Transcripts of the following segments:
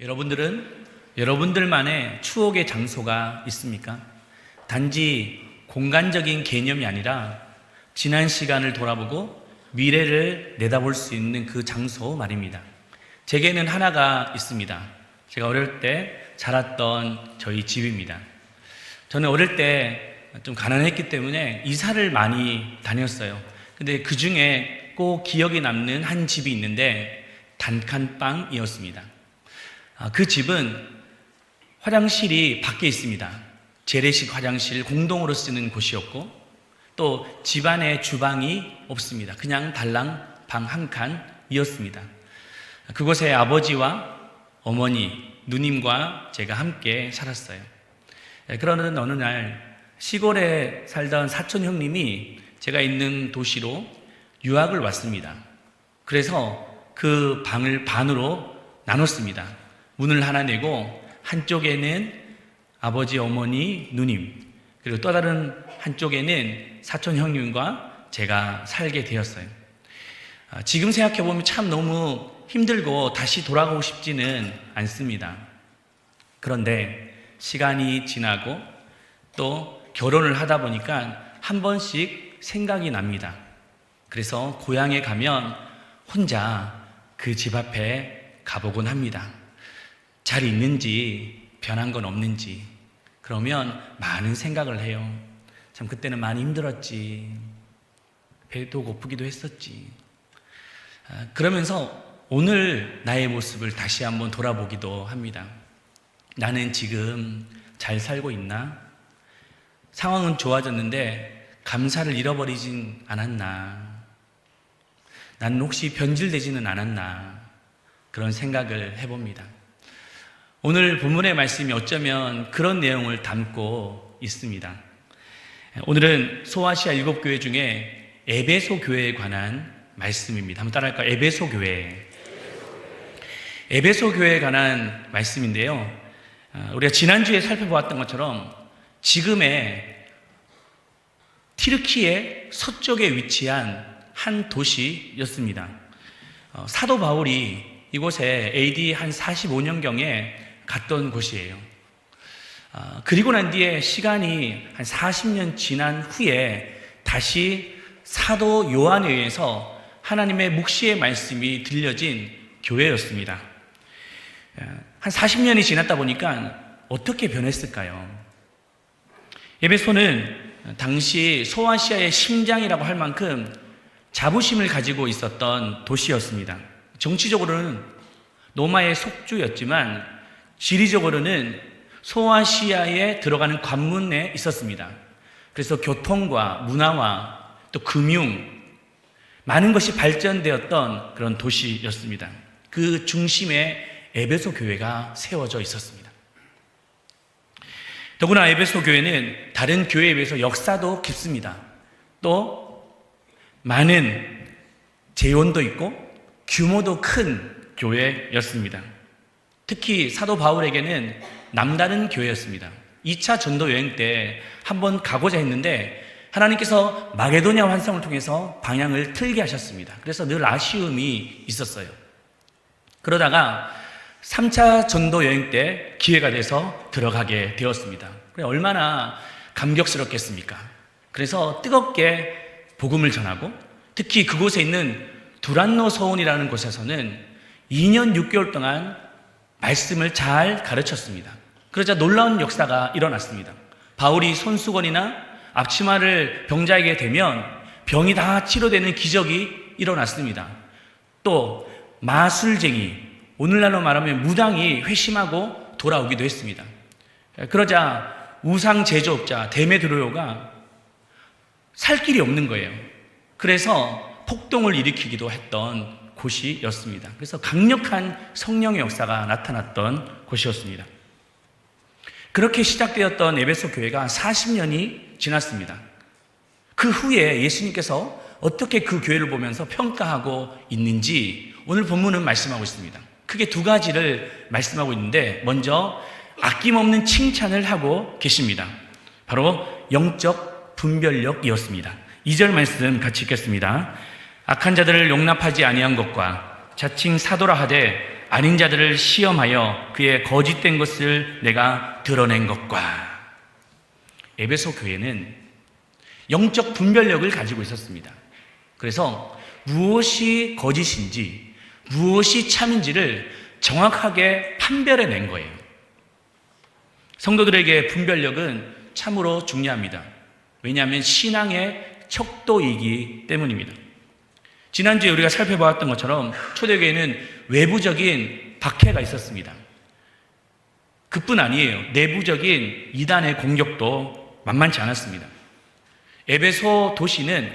여러분들은 여러분들만의 추억의 장소가 있습니까? 단지 공간적인 개념이 아니라 지난 시간을 돌아보고 미래를 내다볼 수 있는 그 장소 말입니다. 제게는 하나가 있습니다. 제가 어릴 때 자랐던 저희 집입니다. 저는 어릴 때 좀 가난했기 때문에 이사를 많이 다녔어요. 근데 그 중에 꼭 기억에 남는 한 집이 있는데 단칸방이었습니다. 그 집은 화장실이 밖에 있습니다. 재래식 화장실 공동으로 쓰는 곳이었고 또 집안에 주방이 없습니다. 그냥 달랑 방 한 칸이었습니다. 그곳에 아버지와 어머니, 누님과 제가 함께 살았어요. 그러는 어느 날 시골에 살던 사촌 형님이 제가 있는 도시로 유학을 왔습니다. 그래서 그 방을 반으로 나눴습니다. 문을 하나 내고 한쪽에는 아버지, 어머니, 누님, 그리고 또 다른 한쪽에는 사촌 형님과 제가 살게 되었어요. 지금 생각해보면 참 너무 힘들고 다시 돌아가고 싶지는 않습니다. 그런데 시간이 지나고 또 결혼을 하다 보니까 한 번씩 생각이 납니다. 그래서 고향에 가면 혼자 그 집 앞에 가보곤 합니다. 잘 있는지 변한 건 없는지. 그러면 많은 생각을 해요. 참 그때는 많이 힘들었지. 배도 고프기도 했었지. 그러면서 오늘 나의 모습을 다시 한번 돌아보기도 합니다. 나는 지금 잘 살고 있나? 상황은 좋아졌는데 감사를 잃어버리진 않았나? 나는 혹시 변질되지는 않았나? 그런 생각을 해봅니다. 오늘 본문의 말씀이 어쩌면 그런 내용을 담고 있습니다. 오늘은 소아시아 7교회 중에 에베소 교회에 관한 말씀입니다. 한번 따라할까요? 에베소 교회. 에베소 교회에 관한 말씀인데요. 우리가 지난주에 살펴보았던 것처럼 지금의 튀르키예 서쪽에 위치한 한 도시였습니다. 사도 바울이 이곳에 AD 한 45년경에 갔던 곳이에요. 그리고 난 뒤에 시간이 한 40년 지난 후에 다시 사도 요한에 의해서 하나님의 묵시의 말씀이 들려진 교회였습니다. 한 40년이 지났다 보니까 어떻게 변했을까요? 에베소는 당시 소아시아의 심장이라고 할 만큼 자부심을 가지고 있었던 도시였습니다. 정치적으로는 로마의 속주였지만 지리적으로는 소아시아에 들어가는 관문에 있었습니다. 그래서 교통과 문화와 또 금융, 많은 것이 발전되었던 그런 도시였습니다. 그 중심에 에베소 교회가 세워져 있었습니다. 더구나 에베소 교회는 다른 교회에 비해서 역사도 깊습니다. 또 많은 재원도 있고 규모도 큰 교회였습니다. 특히 사도 바울에게는 남다른 교회였습니다. 2차 전도 여행 때 한번 가고자 했는데 하나님께서 마게도냐 환상을 통해서 방향을 틀게 하셨습니다. 그래서 늘 아쉬움이 있었어요. 그러다가 3차 전도 여행 때 기회가 돼서 들어가게 되었습니다. 얼마나 감격스럽겠습니까? 그래서 뜨겁게 복음을 전하고 특히 그곳에 있는 두란노 서원이라는 곳에서는 2년 6개월 동안 말씀을 잘 가르쳤습니다. 그러자 놀라운 역사가 일어났습니다. 바울이 손수건이나 앞치마를 병자에게 대면 병이 다 치료되는 기적이 일어났습니다. 또 마술쟁이, 오늘날로 말하면 무당이 회심하고 돌아오기도 했습니다. 그러자 우상 제조업자 데메드로가 살 길이 없는 거예요. 그래서 폭동을 일으키기도 했던 곳이었습니다. 그래서 강력한 성령의 역사가 나타났던 곳이었습니다. 그렇게 시작되었던 에베소 교회가 40년이 지났습니다. 그 후에 예수님께서 어떻게 그 교회를 보면서 평가하고 있는지 오늘 본문은 말씀하고 있습니다. 크게 두 가지를 말씀하고 있는데 먼저 아낌없는 칭찬을 하고 계십니다. 바로 영적 분별력이었습니다. 2절 말씀 같이 읽겠습니다. 악한 자들을 용납하지 아니한 것과 자칭 사도라 하되 아닌 자들을 시험하여 그의 거짓된 것을 내가 드러낸 것과. 에베소 교회는 영적 분별력을 가지고 있었습니다. 그래서 무엇이 거짓인지 무엇이 참인지를 정확하게 판별해낸 거예요. 성도들에게 분별력은 참으로 중요합니다. 왜냐하면 신앙의 척도이기 때문입니다. 지난주에 우리가 살펴보았던 것처럼 초대교회는 외부적인 박해가 있었습니다. 그뿐 아니에요. 내부적인 이단의 공격도 만만치 않았습니다. 에베소 도시는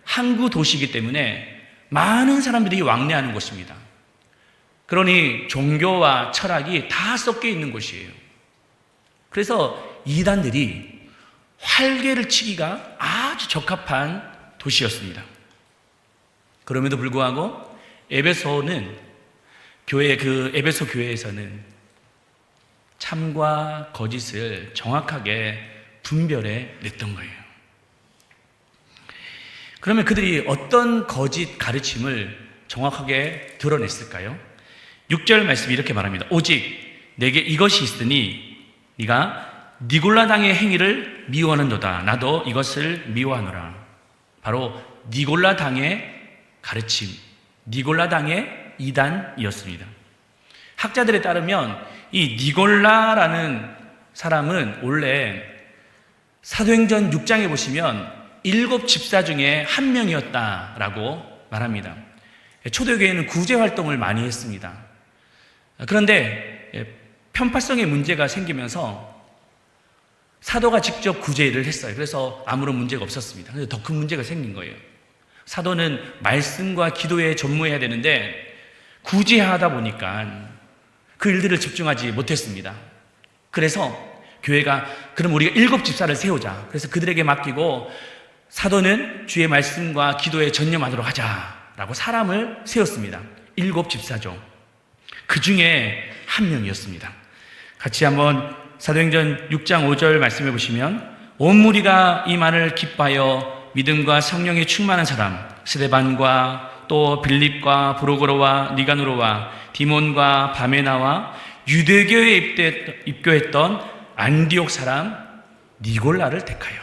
항구 도시이기 때문에 많은 사람들이 왕래하는 곳입니다. 그러니 종교와 철학이 다 섞여 있는 곳이에요. 그래서 이단들이 활개를 치기가 아주 적합한 도시였습니다. 그럼에도 불구하고 에베소는 에베소 교회에서는 참과 거짓을 정확하게 분별해 냈던 거예요. 그러면 그들이 어떤 거짓 가르침을 정확하게 드러냈을까요? 6절 말씀이 이렇게 말합니다. 오직 내게 이것이 있으니 네가 니골라당의 행위를 미워하는도다. 나도 이것을 미워하노라. 바로 니골라당의 가르침, 니골라당의 이단이었습니다. 학자들에 따르면 이 니골라라는 사람은 원래 사도행전 6장에 보시면 7 집사 중에 한 명이었다라고 말합니다. 초대교회는 구제 활동을 많이 했습니다. 그런데 편파성의 문제가 생기면서 사도가 직접 구제를 했어요. 그래서 아무런 문제가 없었습니다. 그래서 더 큰 문제가 생긴 거예요. 사도는 말씀과 기도에 전무해야 되는데 구제하다 보니까 그 일들을 집중하지 못했습니다. 그래서 교회가 그럼 우리가 7 집사를 세우자. 그래서 그들에게 맡기고 사도는 주의 말씀과 기도에 전념하도록 하자라고 사람을 세웠습니다. 7 집사죠. 그 중에 한 명이었습니다. 같이 한번 사도행전 6장 5절 말씀해 보시면 온 무리가 이 말을 기뻐하여 믿음과 성령에 충만한 사람 스데반과 또 빌립과 브로고로와 니가노로와 디몬과 바메나와 유대교에 입교했던 안디옥 사람 니골라를 택하여.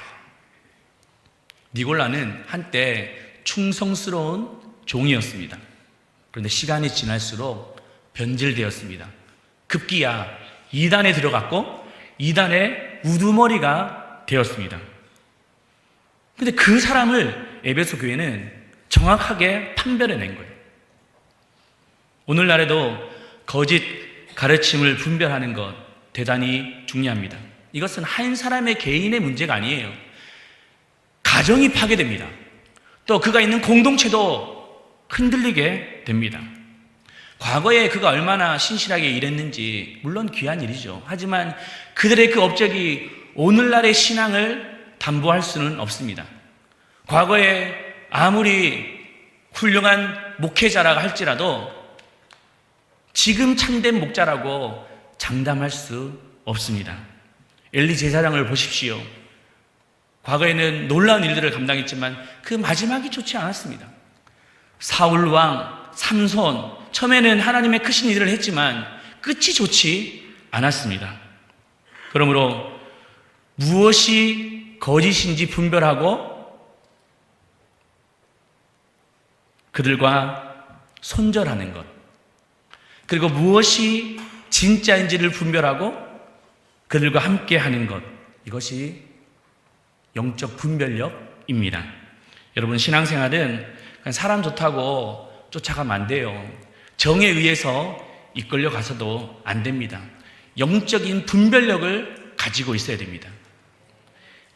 니골라는 한때 충성스러운 종이었습니다. 그런데 시간이 지날수록 변질되었습니다. 급기야 이단에 들어갔고 이단의 우두머리가 되었습니다. 그런데 그 사람을 에베소 교회는 정확하게 판별해낸 거예요. 오늘날에도 거짓 가르침을 분별하는 것 대단히 중요합니다. 이것은 한 사람의 개인의 문제가 아니에요. 가정이 파괴됩니다. 또 그가 있는 공동체도 흔들리게 됩니다. 과거에 그가 얼마나 신실하게 일했는지 물론 귀한 일이죠. 하지만 그들의 그 업적이 오늘날의 신앙을 담보할 수는 없습니다. 과거에 아무리 훌륭한 목회자라고 할지라도 지금 참된 목자라고 장담할 수 없습니다. 엘리 제사장을 보십시오. 과거에는 놀라운 일들을 감당했지만 그 마지막이 좋지 않았습니다. 사울 왕, 삼손, 처음에는 하나님의 크신 일을 했지만 끝이 좋지 않았습니다. 그러므로 무엇이 거짓인지 분별하고 그들과 손절하는 것, 그리고 무엇이 진짜인지를 분별하고 그들과 함께 하는 것, 이것이 영적 분별력입니다. 여러분, 신앙생활은 그냥 사람 좋다고 쫓아가면 안 돼요. 정에 의해서 이끌려 가서도 안 됩니다. 영적인 분별력을 가지고 있어야 됩니다.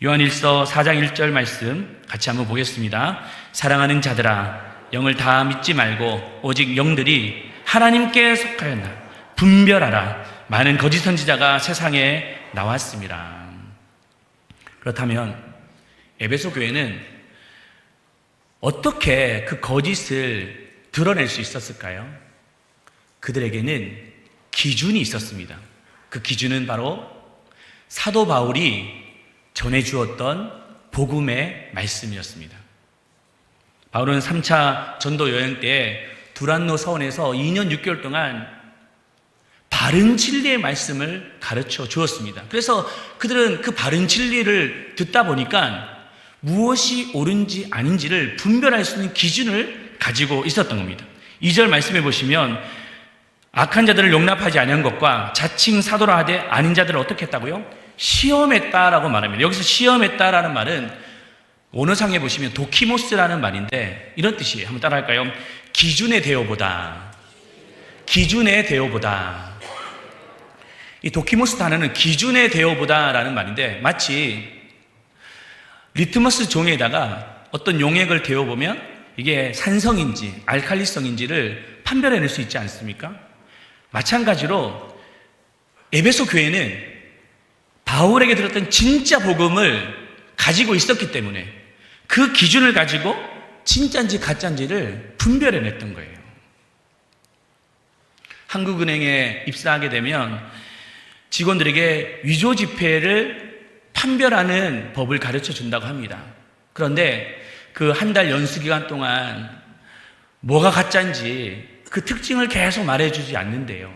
요한일서 4장 1절 말씀 같이 한번 보겠습니다. 사랑하는 자들아, 영을 다 믿지 말고 오직 영들이 하나님께 속하였나 분별하라. 많은 거짓 선지자가 세상에 나왔습니다. 그렇다면 에베소 교회는 어떻게 그 거짓을 드러낼 수 있었을까요? 그들에게는 기준이 있었습니다. 그 기준은 바로 사도 바울이 전해주었던 복음의 말씀이었습니다. 바울은 3차 전도 여행 때 두란노 서원에서 2년 6개월 동안 바른 진리의 말씀을 가르쳐 주었습니다. 그래서 그들은 그 바른 진리를 듣다 보니까 무엇이 옳은지 아닌지를 분별할 수 있는 기준을 가지고 있었던 겁니다. 2절 말씀해 보시면 악한 자들을 용납하지 아니한 것과 자칭 사도라 하되 아닌 자들을 어떻게 했다고요? 시험했다라고 말합니다. 여기서 시험했다라는 말은 원어상에 보시면 도키모스라는 말인데 이런 뜻이에요. 한번 따라할까요? 기준에 대어보다. 기준에 대어보다. 이 도키모스 단어는 기준에 대어보다라는 말인데 마치 리트머스 종이에다가 어떤 용액을 데워보면 이게 산성인지 알칼리성인지를 판별해낼 수 있지 않습니까? 마찬가지로 에베소 교회는 바울에게 들었던 진짜 복음을 가지고 있었기 때문에 그 기준을 가지고 진짜인지 가짜인지를 분별해냈던 거예요. 한국은행에 입사하게 되면 직원들에게 위조 지폐를 판별하는 법을 가르쳐 준다고 합니다. 그런데 그 한 달 연수 기간 동안 뭐가 가짜인지 그 특징을 계속 말해주지 않는데요.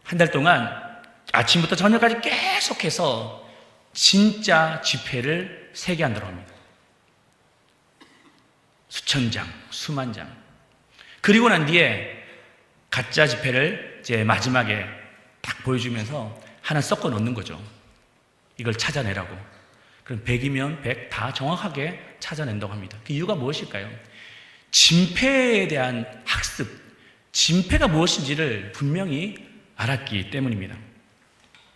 한 달 동안 아침부터 저녁까지 계속해서 진짜 지폐를 세개한다고 합니다. 수천 장, 수만 장. 그리고 난 뒤에 가짜 지폐를 이제 마지막에 딱 보여주면서 하나 섞어 놓는 거죠. 이걸 찾아내라고. 그럼 100이면 100 다 정확하게 찾아낸다고 합니다. 그 이유가 무엇일까요? 진폐에 대한 학습, 진폐가 무엇인지를 분명히 알았기 때문입니다.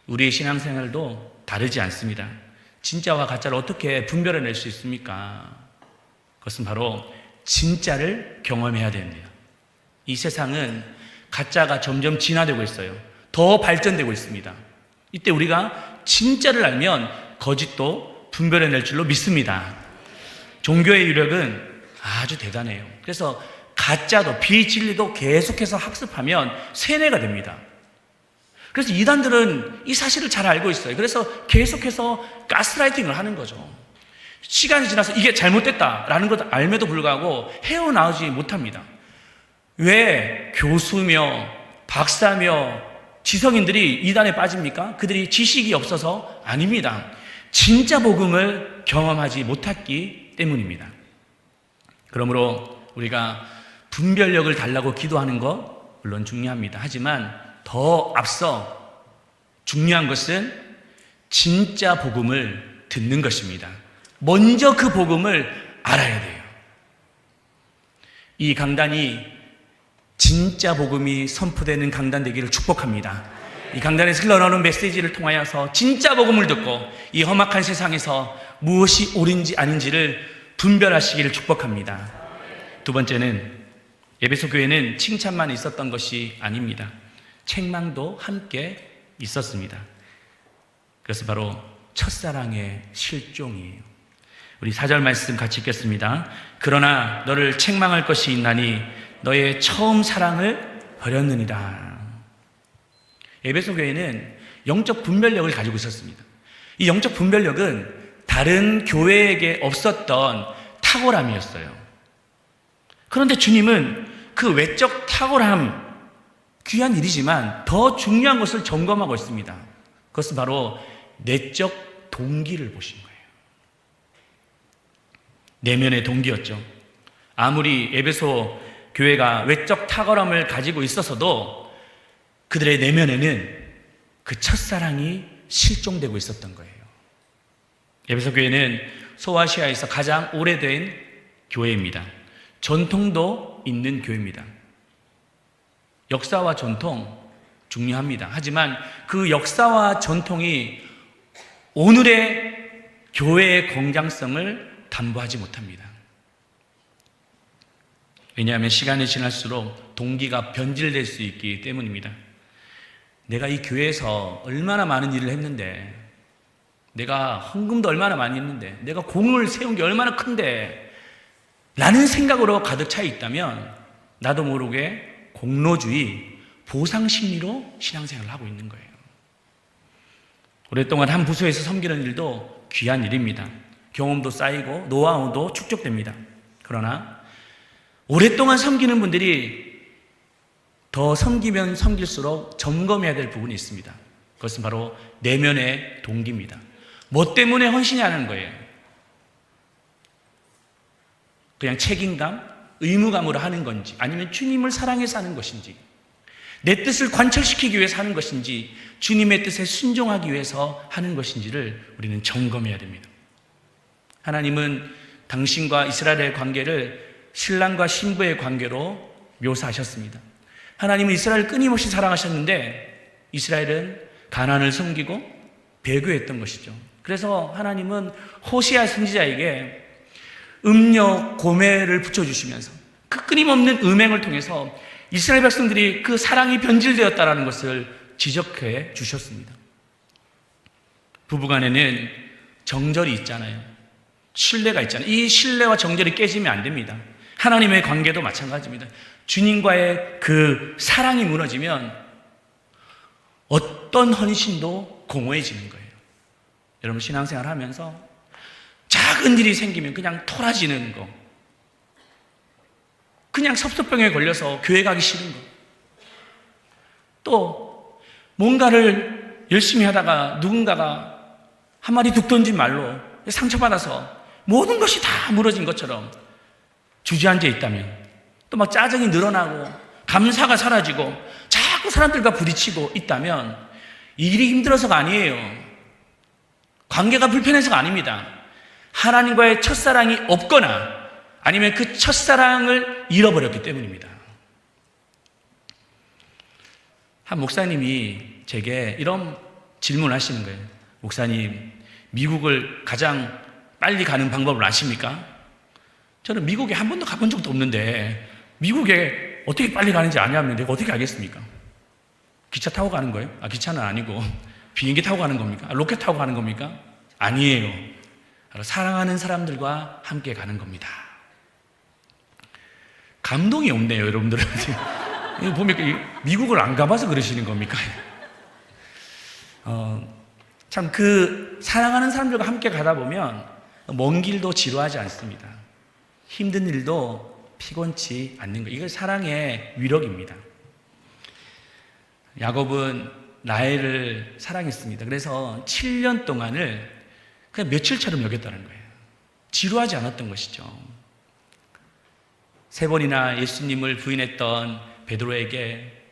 우리의 신앙생활도 다르지 않습니다. 진짜와 가짜를 어떻게 분별해낼 수 있습니까? 그것은 바로 진짜를 경험해야 됩니다. 이 세상은 가짜가 점점 진화되고 있어요. 더 발전되고 있습니다. 이때 우리가 진짜를 알면 거짓도 분별해낼 줄로 믿습니다. 종교의 유력은 아주 대단해요. 그래서 가짜도 비진리도 계속해서 학습하면 세뇌가 됩니다. 그래서 이단들은 이 사실을 잘 알고 있어요. 그래서 계속해서 가스라이팅을 하는 거죠. 시간이 지나서 이게 잘못됐다라는 것을 알매도 불구하고 헤어나오지 못합니다. 왜 교수며 박사며 지성인들이 이단에 빠집니까? 그들이 지식이 없어서 아닙니다. 진짜 복음을 경험하지 못했기 때문입니다. 그러므로 우리가 분별력을 달라고 기도하는 것 물론 중요합니다. 하지만 더 앞서 중요한 것은 진짜 복음을 듣는 것입니다. 먼저 그 복음을 알아야 돼요. 이 강단이 진짜 복음이 선포되는 강단 되기를 축복합니다. 이 강단에서 흘러나오는 메시지를 통하여서 진짜 복음을 듣고 이 험악한 세상에서 무엇이 옳은지 아닌지를 분별하시기를 축복합니다. 두 번째는 에베소 교회는 칭찬만 있었던 것이 아닙니다. 책망도 함께 있었습니다. 그래서 바로 첫사랑의 실종이에요. 우리 4절 말씀 같이 읽겠습니다. 그러나 너를 책망할 것이 있나니 너의 처음 사랑을 버렸느니라. 에베소 교회는 영적 분별력을 가지고 있었습니다. 이 영적 분별력은 다른 교회에게 없었던 탁월함이었어요. 그런데 주님은 그 외적 탁월함 귀한 일이지만 더 중요한 것을 점검하고 있습니다. 그것은 바로 내적 동기를 보신 거예요. 내면의 동기였죠. 아무리 에베소 교회가 외적 탁월함을 가지고 있었어도 그들의 내면에는 그 첫사랑이 실종되고 있었던 거예요. 에베소 교회는 소아시아에서 가장 오래된 교회입니다. 전통도 있는 교회입니다. 역사와 전통 중요합니다. 하지만 그 역사와 전통이 오늘의 교회의 건강성을 담보하지 못합니다. 왜냐하면 시간이 지날수록 동기가 변질될 수 있기 때문입니다. 내가 이 교회에서 얼마나 많은 일을 했는데, 내가 헌금도 얼마나 많이 했는데, 내가 공을 세운 게 얼마나 큰데 라는 생각으로 가득 차 있다면 나도 모르게 공로주의, 보상심리로 신앙생활을 하고 있는 거예요. 오랫동안 한 부서에서 섬기는 일도 귀한 일입니다. 경험도 쌓이고 노하우도 축적됩니다. 그러나 오랫동안 섬기는 분들이 더 섬기면 섬길수록 점검해야 될 부분이 있습니다. 그것은 바로 내면의 동기입니다. 뭐 때문에 헌신하는 거예요? 그냥 책임감, 의무감으로 하는 건지, 아니면 주님을 사랑해서 하는 것인지, 내 뜻을 관철시키기 위해서 하는 것인지, 주님의 뜻에 순종하기 위해서 하는 것인지를 우리는 점검해야 됩니다. 하나님은 당신과 이스라엘의 관계를 신랑과 신부의 관계로 묘사하셨습니다. 하나님은 이스라엘을 끊임없이 사랑하셨는데 이스라엘은 가나안을 섬기고 배교했던 것이죠. 그래서 하나님은 호세아 선지자에게 음력 고매를 붙여주시면서 그 끊임없는 음행을 통해서 이스라엘 백성들이 그 사랑이 변질되었다는 것을 지적해 주셨습니다. 부부간에는 정절이 있잖아요. 신뢰가 있잖아요. 이 신뢰와 정절이 깨지면 안 됩니다. 하나님의 관계도 마찬가지입니다. 주님과의 그 사랑이 무너지면 어떤 헌신도 공허해지는 거예요. 여러분 신앙생활 하면서 작은 일이 생기면 그냥 토라지는 거, 그냥 섭섭병에 걸려서 교회 가기 싫은 거, 또 뭔가를 열심히 하다가 누군가가 한마디 툭 던진 말로 상처받아서 모든 것이 다 무너진 것처럼 주저앉아 있다면, 또 막 짜증이 늘어나고 감사가 사라지고 자꾸 사람들과 부딪히고 있다면 이 일이 힘들어서가 아니에요. 관계가 불편해서가 아닙니다. 하나님과의 첫사랑이 없거나 아니면 그 첫사랑을 잃어버렸기 때문입니다. 한 목사님이 제게 이런 질문을 하시는 거예요. 목사님, 미국을 가장 빨리 가는 방법을 아십니까? 저는 미국에 한 번도 가본 적도 없는데 미국에 어떻게 빨리 가는지 아냐면 내가 어떻게 알겠습니까? 기차 타고 가는 거예요? 기차는 아니고 비행기 타고 가는 겁니까? 로켓 타고 가는 겁니까? 아니에요. 사랑하는 사람들과 함께 가는 겁니다. 감동이 없네요, 여러분들은. 보니까 미국을 안 가봐서 그러시는 겁니까? 참 그 사랑하는 사람들과 함께 가다 보면 먼 길도 지루하지 않습니다. 힘든 일도 피곤치 않는 거. 이건 사랑의 위력입니다. 야곱은 라헬을 사랑했습니다. 그래서 7년 동안을 그냥 며칠처럼 여겼다는 거예요. 지루하지 않았던 것이죠. 3번이나 예수님을 부인했던 베드로에게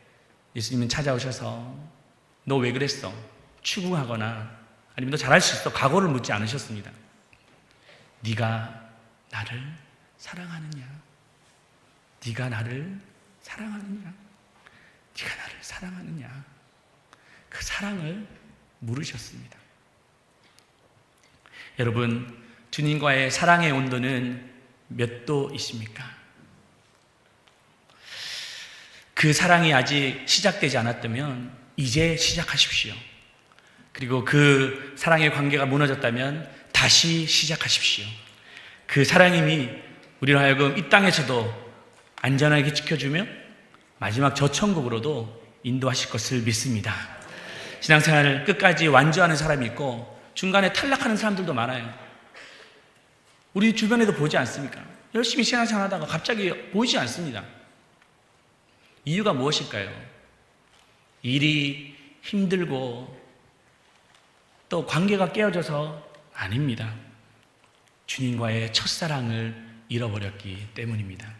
예수님은 찾아오셔서 너 왜 그랬어? 추궁하거나 아니면 너 잘할 수 있어? 각오를 묻지 않으셨습니다. 네가 나를 사랑하느냐? 네가 나를 사랑하느냐? 네가 나를 사랑하느냐? 그 사랑을 물으셨습니다. 여러분, 주님과의 사랑의 온도는 몇 도이십니까? 그 사랑이 아직 시작되지 않았다면 이제 시작하십시오. 그리고 그 사랑의 관계가 무너졌다면 다시 시작하십시오. 그 사랑님이 우리로 하여금 이 땅에서도 안전하게 지켜주며 마지막 저 천국으로도 인도하실 것을 믿습니다. 신앙생활을 끝까지 완주하는 사람이 있고 중간에 탈락하는 사람들도 많아요. 우리 주변에도 보지 않습니까? 열심히 신앙생활 하다가 갑자기 보이지 않습니다. 이유가 무엇일까요? 일이 힘들고 또 관계가 깨어져서 아닙니다. 주님과의 첫사랑을 잃어버렸기 때문입니다.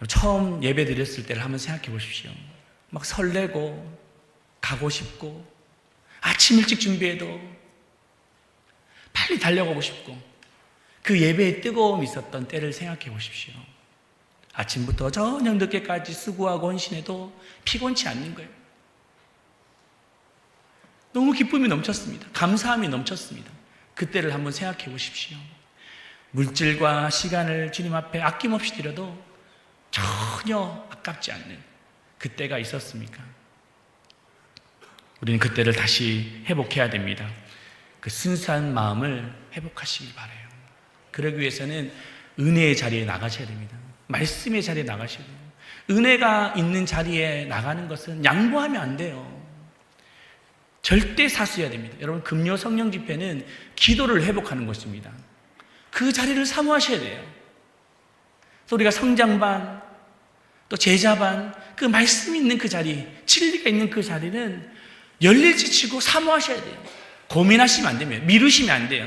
처음 예배 드렸을 때를 한번 생각해 보십시오. 막 설레고 가고 싶고 아침 일찍 준비해도 빨리 달려가고 싶고 그 예배에 뜨거움이 있었던 때를 생각해 보십시오. 아침부터 저녁 늦게까지 수고하고 헌신해도 피곤치 않는 거예요. 너무 기쁨이 넘쳤습니다. 감사함이 넘쳤습니다. 그때를 한번 생각해 보십시오. 물질과 시간을 주님 앞에 아낌없이 드려도 전혀 아깝지 않는 그때가 있었습니까? 우리는 그때를 다시 회복해야 됩니다. 그 순수한 마음을 회복하시길 바라요. 그러기 위해서는 은혜의 자리에 나가셔야 됩니다. 말씀의 자리에 나가셔야 돼요. 은혜가 있는 자리에 나가는 것은 양보하면 안 돼요. 절대 사수해야 됩니다. 여러분, 금요 성령 집회는 기도를 회복하는 것입니다. 그 자리를 사모하셔야 돼요. 또 우리가 성장반, 또 제자반, 그 말씀이 있는 그 자리, 진리가 있는 그 자리는 열일지치고 사모하셔야 돼요. 고민하시면 안 됩니다. 미루시면 안 돼요.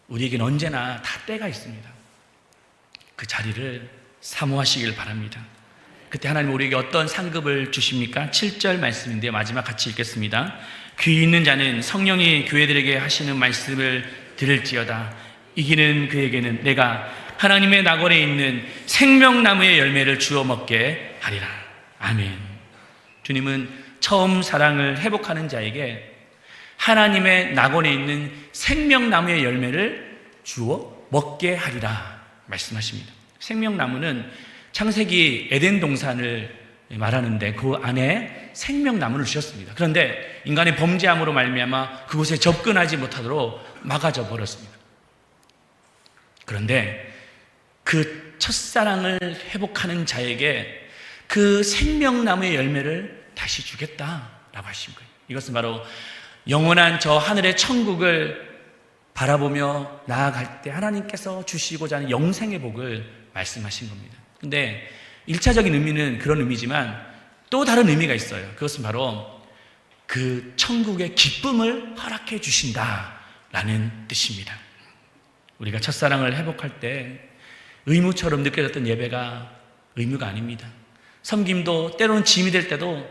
우리에게는 언제나 다 때가 있습니다. 그 자리를 사모하시길 바랍니다. 그때 하나님 우리에게 어떤 상급을 주십니까? 7절 말씀인데 마지막 같이 읽겠습니다. 귀 있는 자는 성령이 교회들에게 하시는 말씀을 들을지어다. 이기는 그에게는 내가 하나님의 낙원에 있는 생명나무의 열매를 주워 먹게 하리라. 아멘. 주님은 처음 사랑을 회복하는 자에게 하나님의 낙원에 있는 생명나무의 열매를 주워 먹게 하리라 말씀하십니다. 생명나무는 창세기 에덴 동산을 말하는데 그 안에 생명나무를 주셨습니다. 그런데 인간의 범죄함으로 말미암아 그곳에 접근하지 못하도록 막아져 버렸습니다. 그런데 그 첫사랑을 회복하는 자에게 그 생명나무의 열매를 다시 주겠다라고 하신 거예요. 이것은 바로 영원한 저 하늘의 천국을 바라보며 나아갈 때 하나님께서 주시고자 하는 영생의 복을 말씀하신 겁니다. 근데 1차적인 의미는 그런 의미지만 또 다른 의미가 있어요. 그것은 바로 그 천국의 기쁨을 허락해 주신다라는 뜻입니다. 우리가 첫사랑을 회복할 때 의무처럼 느껴졌던 예배가 의무가 아닙니다. 섬김도 때로는 짐이 될 때도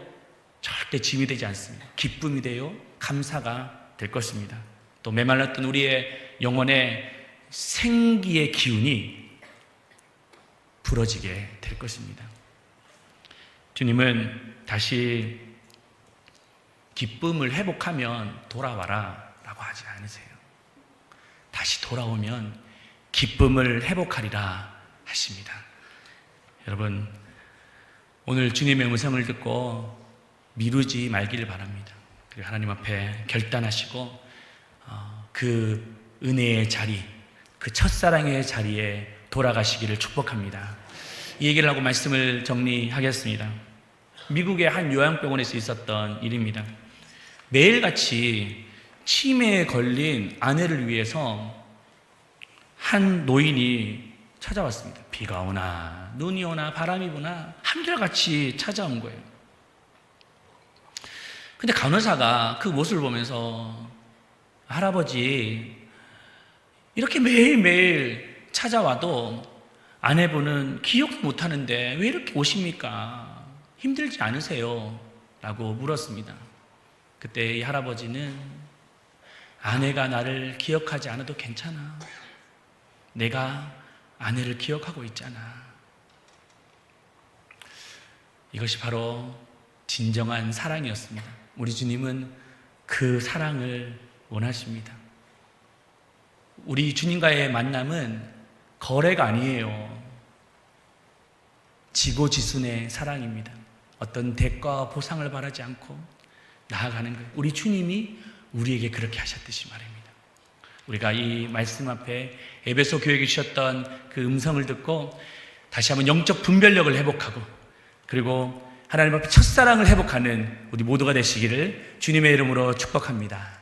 절대 짐이 되지 않습니다. 기쁨이 되어 감사가 될 것입니다. 또 메말랐던 우리의 영혼의 생기의 기운이 부러지게 될 것입니다. 주님은 다시 기쁨을 회복하면 돌아와라 라고 하지 않으세요. 다시 돌아오면 기쁨을 회복하리라 하십니다. 여러분, 오늘 주님의 음성을 듣고 미루지 말기를 바랍니다. 그리고 하나님 앞에 결단하시고 그 은혜의 자리, 그 첫사랑의 자리에 돌아가시기를 축복합니다. 이 얘기를 하고 말씀을 정리하겠습니다. 미국의 한 요양병원에서 있었던 일입니다. 매일같이 치매에 걸린 아내를 위해서 한 노인이 찾아왔습니다. 비가 오나 눈이 오나 바람이 부나 한결같이 찾아온 거예요. 근데 간호사가 그 모습을 보면서 할아버지 이렇게 매일매일 찾아와도 아내분은 기억도 못하는데 왜 이렇게 오십니까? 힘들지 않으세요? 라고 물었습니다. 그때 이 할아버지는 아내가 나를 기억하지 않아도 괜찮아. 내가 아내를 기억하고 있잖아. 이것이 바로 진정한 사랑이었습니다. 우리 주님은 그 사랑을 원하십니다. 우리 주님과의 만남은 거래가 아니에요. 지고지순의 사랑입니다. 어떤 대가와 보상을 바라지 않고 나아가는 거예요. 우리 주님이 우리에게 그렇게 하셨듯이 말입니다. 우리가 이 말씀 앞에 에베소 교회에 주셨던 그 음성을 듣고 다시 한번 영적 분별력을 회복하고 그리고 하나님 앞에 첫사랑을 회복하는 우리 모두가 되시기를 주님의 이름으로 축복합니다.